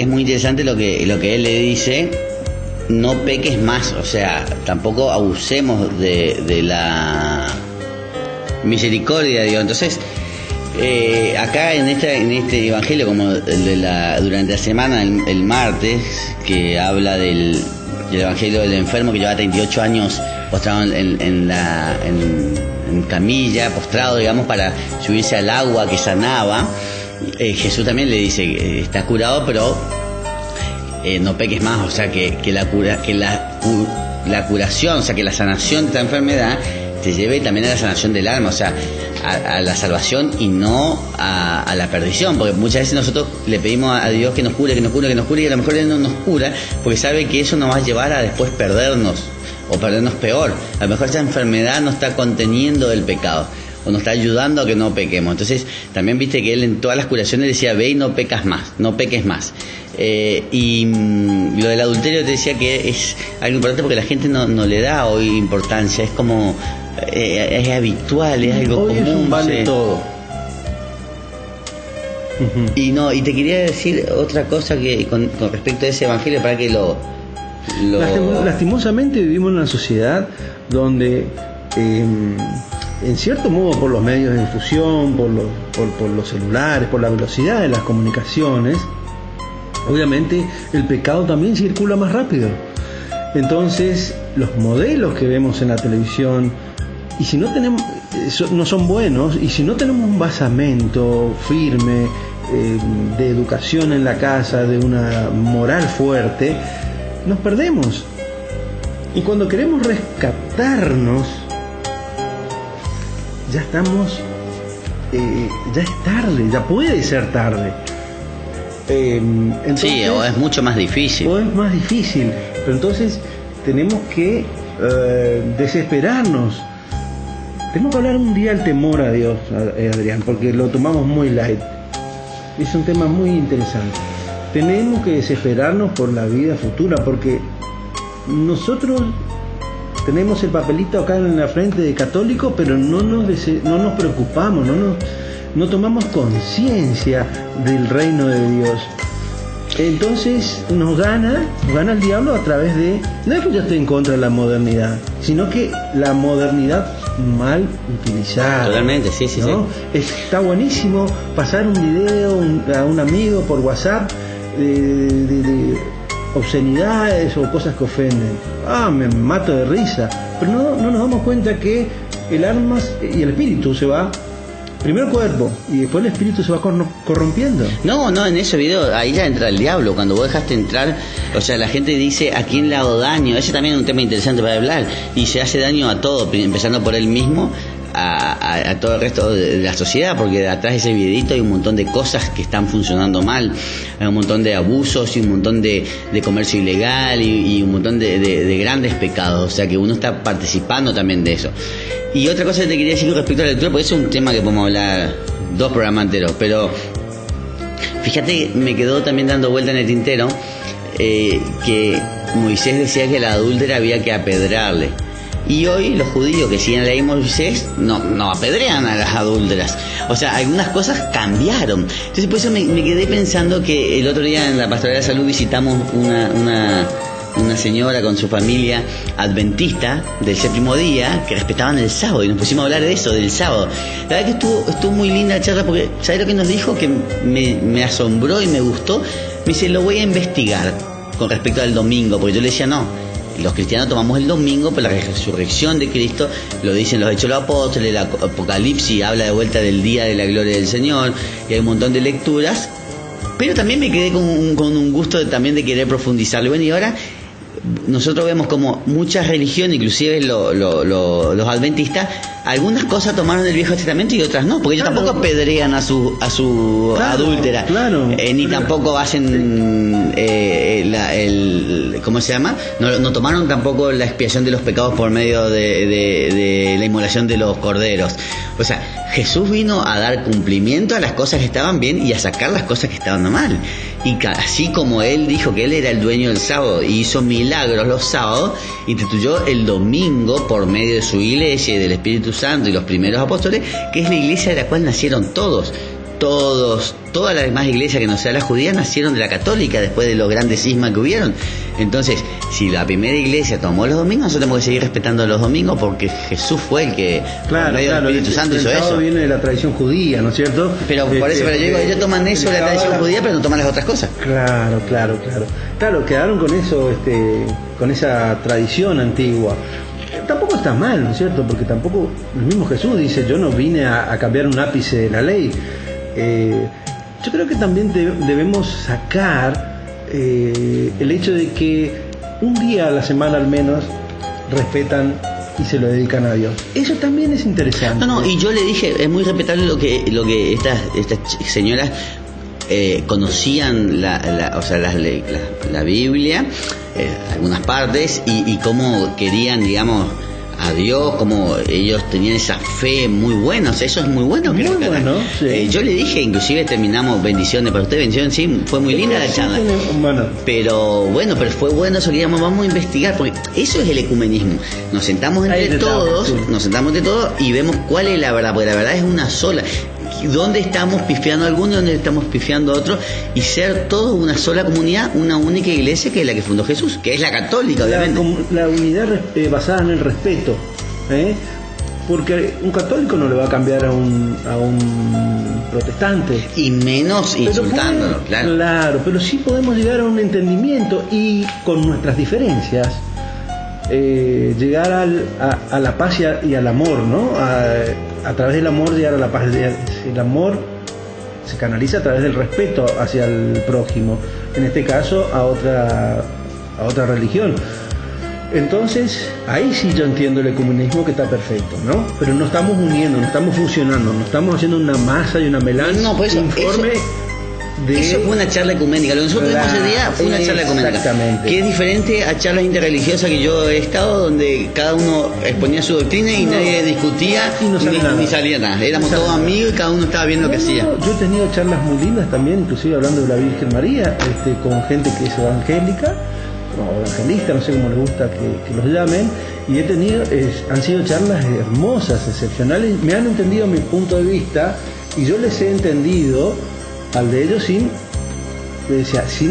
es muy interesante lo que él le dice: no peques más, o sea, tampoco abusemos de la misericordia de Dios. Entonces, acá en este evangelio, como el de durante la semana, el martes, que habla del evangelio del enfermo que lleva 38 años postrado en camilla, postrado, digamos, para subirse al agua que sanaba, Jesús también le dice: está curado, pero no peques más, o sea, que la curación, o sea, que la sanación de esta enfermedad te lleve también a la sanación del alma, o sea, a la salvación y no a la perdición, porque muchas veces nosotros le pedimos a Dios que nos cure, y a lo mejor Él no nos cura porque sabe que eso nos va a llevar a después perdernos o perdernos peor. A lo mejor esa enfermedad nos está conteniendo del pecado o nos está ayudando a que no pequemos. Entonces también viste que Él en todas las curaciones decía: ve y no peques más. Y lo del adulterio te decía que es algo importante porque la gente no le da hoy importancia, es como es habitual, es algo hoy común, es un vale todo. Y te quería decir otra cosa que con respecto a ese evangelio, para que lo... Lastimosamente vivimos en una sociedad donde en cierto modo, por los medios de difusión, por los celulares, por la velocidad de las comunicaciones, obviamente el pecado también circula más rápido. Entonces los modelos que vemos en la televisión, y si no tenemos, no son buenos, y si no tenemos un basamento firme de educación en la casa, de una moral fuerte, nos perdemos. Y cuando queremos rescatarnos, ya estamos, ya es tarde, ya puede ser tarde. Entonces, sí, o es mucho más difícil. O es más difícil, pero entonces tenemos que desesperarnos. Tenemos que hablar un día del temor a Dios, Adrián, porque lo tomamos muy light. Es un tema muy interesante. Tenemos que desesperarnos por la vida futura, porque nosotros tenemos el papelito acá en la frente de católico, pero no nos preocupamos, no tomamos conciencia del reino de Dios. Entonces nos gana el diablo a través de... No es que yo esté en contra de la modernidad, sino que la modernidad mal utilizada. Totalmente, sí. Está buenísimo pasar un video a un amigo por WhatsApp de obscenidades o cosas que ofenden. Me mato de risa. Pero no nos damos cuenta que el alma y el espíritu se va... Primero el cuerpo y después el espíritu se va corrompiendo. No, en ese video ahí ya entra el diablo. Cuando vos dejaste entrar, o sea, la gente dice: ¿a quién le hago daño? Ese también es un tema interesante para hablar. Y se hace daño a todo, empezando por él mismo, a todo el resto de la sociedad, porque atrás de ese videito hay un montón de cosas que están funcionando mal, hay un montón de abusos y un montón de comercio ilegal y un montón de grandes pecados, o sea que uno está participando también de eso. Y otra cosa que te quería decir con respecto a la lectura, porque es un tema que podemos hablar 2 programas enteros, pero fíjate, me quedó también dando vuelta en el tintero que Moisés decía que la adúltera había que apedrearle. Y hoy los judíos que siguen la ley de Moisés no apedrean a las adúlteras. O sea, algunas cosas cambiaron. Entonces por eso me quedé pensando que el otro día en la Pastoral de la Salud visitamos una señora con su familia adventista del 7º día que respetaban el sábado y nos pusimos a hablar de eso, del sábado. La verdad que estuvo muy linda la charla, porque ¿sabes lo que nos dijo? Que me asombró y me gustó. Me dice: lo voy a investigar con respecto al domingo, porque yo le decía: no, los cristianos tomamos el domingo por la resurrección de Cristo, lo dicen los Hechos de los Apóstoles, el Apocalipsis habla de vuelta del día de la gloria del Señor, y hay un montón de lecturas, pero también me quedé con un gusto también de querer profundizarlo. Bueno, y ahora nosotros vemos como muchas religiones, inclusive los adventistas, algunas cosas tomaron del Viejo Testamento y otras no, porque ellos tampoco apedrean a su adúltera, ni tampoco hacen ¿cómo se llama? No tomaron tampoco la expiación de los pecados por medio de la inmolación de los corderos. O sea, Jesús vino a dar cumplimiento a las cosas que estaban bien y a sacar las cosas que estaban mal. Y así como Él dijo que Él era el dueño del sábado y hizo milagros los sábados, instituyó el domingo por medio de su iglesia y del Espíritu Santo y los primeros apóstoles, que es la iglesia de la cual nacieron todas las demás iglesias que no sea la judía nacieron de la católica después de los grandes cismas que hubieron. Entonces, si la primera iglesia tomó los domingos, nosotros tenemos que seguir respetando los domingos, porque Jesús fue el que por medio del Espíritu Santo hizo eso. Viene de la tradición judía, ¿no es cierto? Pero por eso, yo digo, ellos toman eso de la tradición judía, pero no toman las otras cosas. Claro, quedaron con eso, con esa tradición antigua. Tampoco está mal, ¿no es cierto? Porque tampoco, el mismo Jesús dice: yo no vine a cambiar un ápice de la ley. Yo creo que también debemos sacar el hecho de que un día a la semana al menos respetan y se lo dedican a Dios. Eso también es interesante. No, y yo le dije, es muy respetable lo que estas señoras conocían la Biblia, algunas partes, y cómo querían, digamos, a Dios, como ellos tenían esa fe muy buena. O sea, eso es muy bueno. Muy bueno, sí. Yo le dije, inclusive terminamos bendiciones para usted, bendiciones, sí, fue muy linda la charla. Bueno. Pero fue bueno eso que digamos, vamos a investigar, porque eso es el ecumenismo. Nos sentamos entre todos y vemos cuál es la verdad, porque la verdad es una sola. Dónde estamos pifiando a algunos, dónde estamos pifiando a otros, y ser todos una sola comunidad, una única iglesia, que es la que fundó Jesús, que es la católica, obviamente. La unidad basada en el respeto, porque un católico no le va a cambiar a un protestante, y menos insultándolo, claro. Claro, pero sí podemos llegar a un entendimiento y con nuestras diferencias llegar a la paz y al amor, ¿no? A través del amor llegar a la paz. El amor se canaliza a través del respeto hacia el prójimo, en este caso a otra religión. Entonces, ahí sí yo entiendo el ecumenismo, que está perfecto, ¿no? Pero no estamos uniendo, no estamos fusionando, no estamos haciendo una masa y una melanza. No, pues eso fue una charla ecuménica. Lo que nosotros vimos ese día fue una charla ecuménica. Exactamente. Que es diferente a charlas interreligiosas que yo he estado, donde cada uno exponía su doctrina y nadie discutía ni salía nada. Éramos todos amigos y cada uno estaba viendo lo que hacía. Yo he tenido charlas muy lindas también, inclusive hablando de la Virgen María, con gente que es evangélica, o evangelista, no sé cómo les gusta que los llamen, y han sido charlas hermosas, excepcionales. Me han entendido mi punto de vista y yo les he entendido al de ellos sin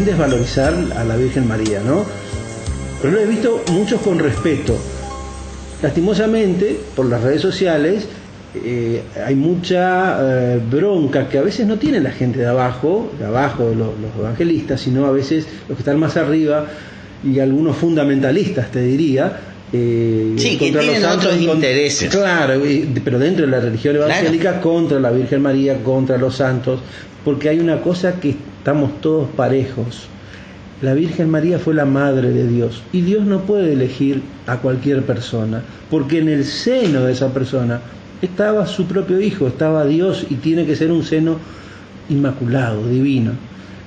desvalorizar a la Virgen María, ¿no? Pero lo he visto muchos con respeto. Lastimosamente, por las redes sociales, hay mucha bronca que a veces no tiene la gente de abajo, los evangelistas, sino a veces los que están más arriba, y algunos fundamentalistas, te diría, que tienen otros intereses. Claro, pero dentro de la religión evangélica, contra la Virgen María, contra los santos, porque hay una cosa que estamos todos parejos. La Virgen María fue la madre de Dios, y Dios no puede elegir a cualquier persona, porque en el seno de esa persona estaba su propio hijo, estaba Dios, y tiene que ser un seno inmaculado, divino.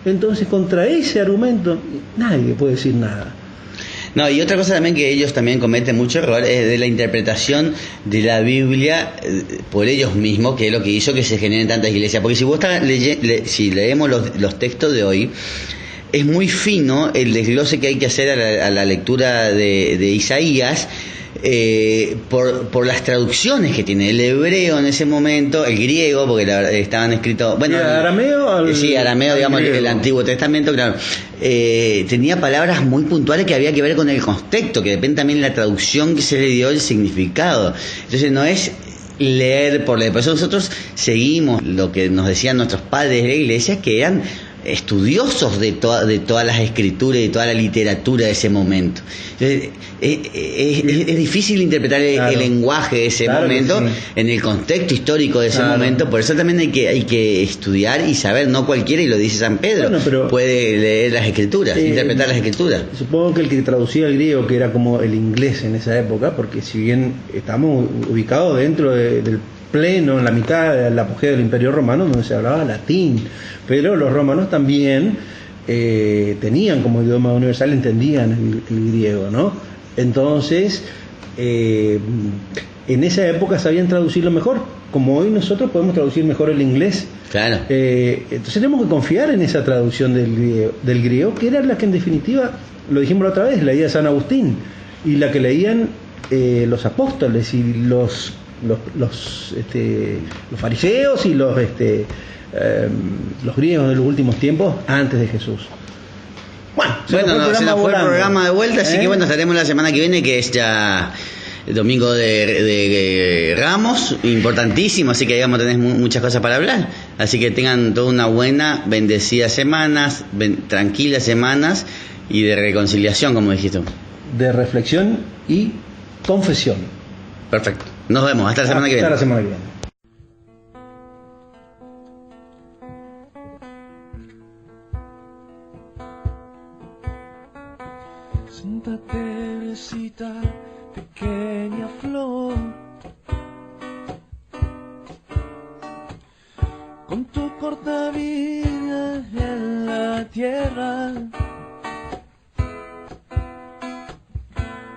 Entonces, contra ese argumento nadie puede decir nada. No, y otra cosa también que ellos también cometen mucho error es de la interpretación de la Biblia por ellos mismos, que es lo que hizo que se generen tantas iglesias. Porque si vos si leemos los textos de hoy, es muy fino el desglose que hay que hacer a la lectura de Isaías, por las traducciones que tiene el hebreo en ese momento, el griego, porque estaban escritos, arameo, digamos, el Antiguo Testamento, claro, tenía palabras muy puntuales que había que ver con el contexto, que depende también de la traducción que se le dio el significado. Entonces no es leer por leer, por eso nosotros seguimos lo que nos decían nuestros padres de la iglesia, que eran estudiosos de todas las escrituras y de toda la literatura de ese momento. Entonces, es difícil interpretar el lenguaje de ese momento, sí, en el contexto histórico de ese momento. Por eso también hay que estudiar y saber. No cualquiera, y lo dice San Pedro, puede leer las escrituras, interpretar las escrituras. Supongo que el que traducía el griego, que era como el inglés en esa época, porque si bien estamos ubicados dentro del pleno, en la mitad del apogeo del Imperio Romano, donde se hablaba latín, pero los romanos también tenían como idioma universal, entendían el griego, ¿no? Entonces, en esa época sabían traducirlo mejor, como hoy nosotros podemos traducir mejor el inglés. Claro. Entonces tenemos que confiar en esa traducción del griego, que era la que en definitiva, lo dijimos la otra vez, leía San Agustín, y la que leían los apóstoles y los fariseos y los griegos de los últimos tiempos antes de Jesús. Se nos fue el programa de vuelta, así que estaremos la semana que viene, que es ya el domingo de Ramos, importantísimo, así que digamos tenés muchas cosas para hablar, así que tengan toda una buena, bendecida semanas, tranquilas semanas, y de reconciliación, como dijiste. De reflexión y confesión. Perfecto. Nos vemos. Hasta la semana que viene. Hasta la semana que viene. Santa Teresita, pequeña flor, con tu corta vida en la tierra,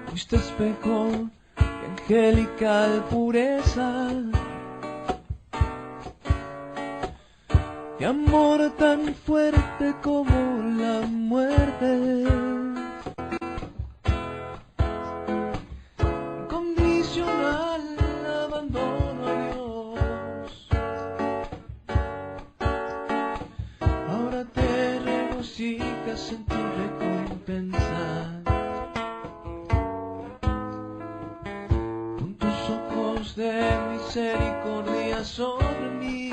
fuiste espejo de angelical pureza, de amor tan fuerte como la muerte. Abandono a Dios, ahora te regocijas en tu recompensa, con tus ojos de misericordia sobre mí.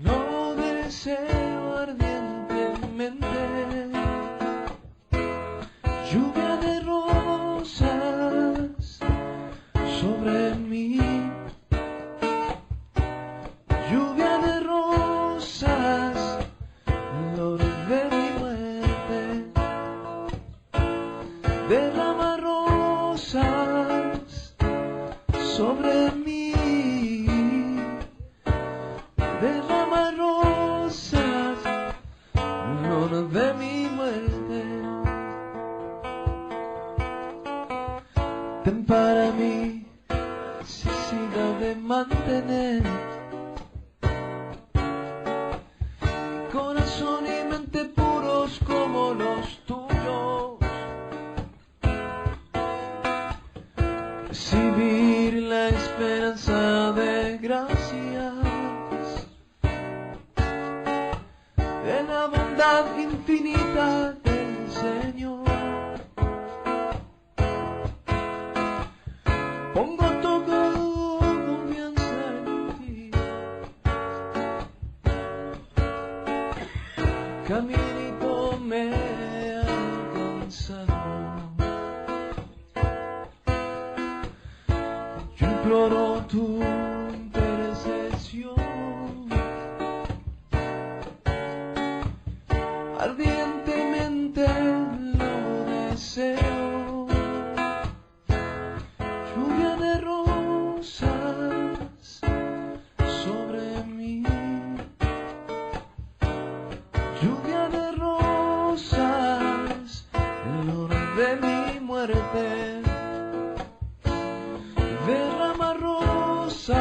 Lo deseo ardientemente, lluvia de rosas sobre mí, lluvia de rosas, olor de mi muerte, derrama rosas sobre mí, derrama rosas, olor de mi muerte. Ten para mí la necesidad de mantener corazón y mente puros como los tuyos, recibir la esperanza de gracias, de la bondad infinita del Señor. Pongo toda confianza en ti, caminito me ha alcanzado, yo imploro tu intercesión, ardientemente lo deseo. Lluvia de rosas sobre mí, lluvia de rosas, el olor de mi muerte, derrama rosas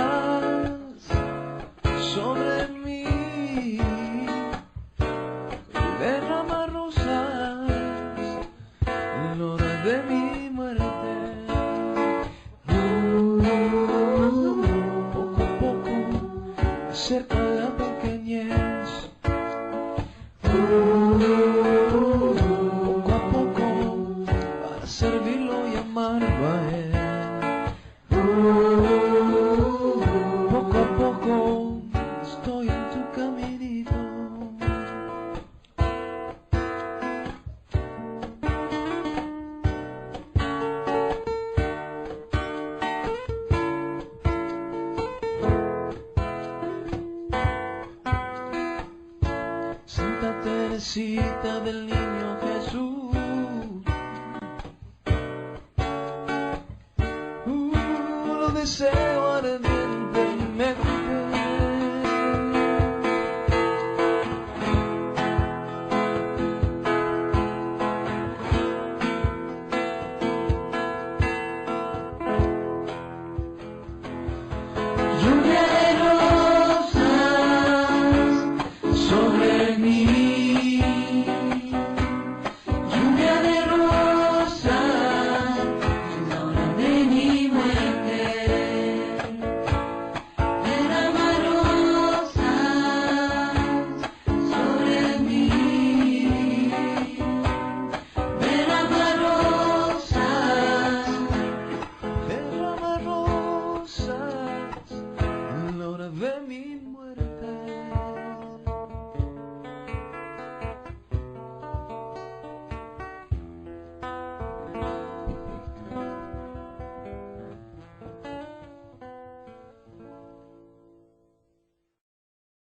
sobre mí, derrama rosas, el olor de mi muerte. Poco a poco acerca la pequeñez, poco a poco para servirlo y amarlo a él, poco a poco estoy en tu caminito. Santa Teresita del Niño Jesús, lo deseo ardientemente. Lluvia de rosas sobre mí, lluvia de rosas, la hora de mi muerte, derrama rosas sobre mí, derrama rosas, derrama rosas, la hora de mi muerte.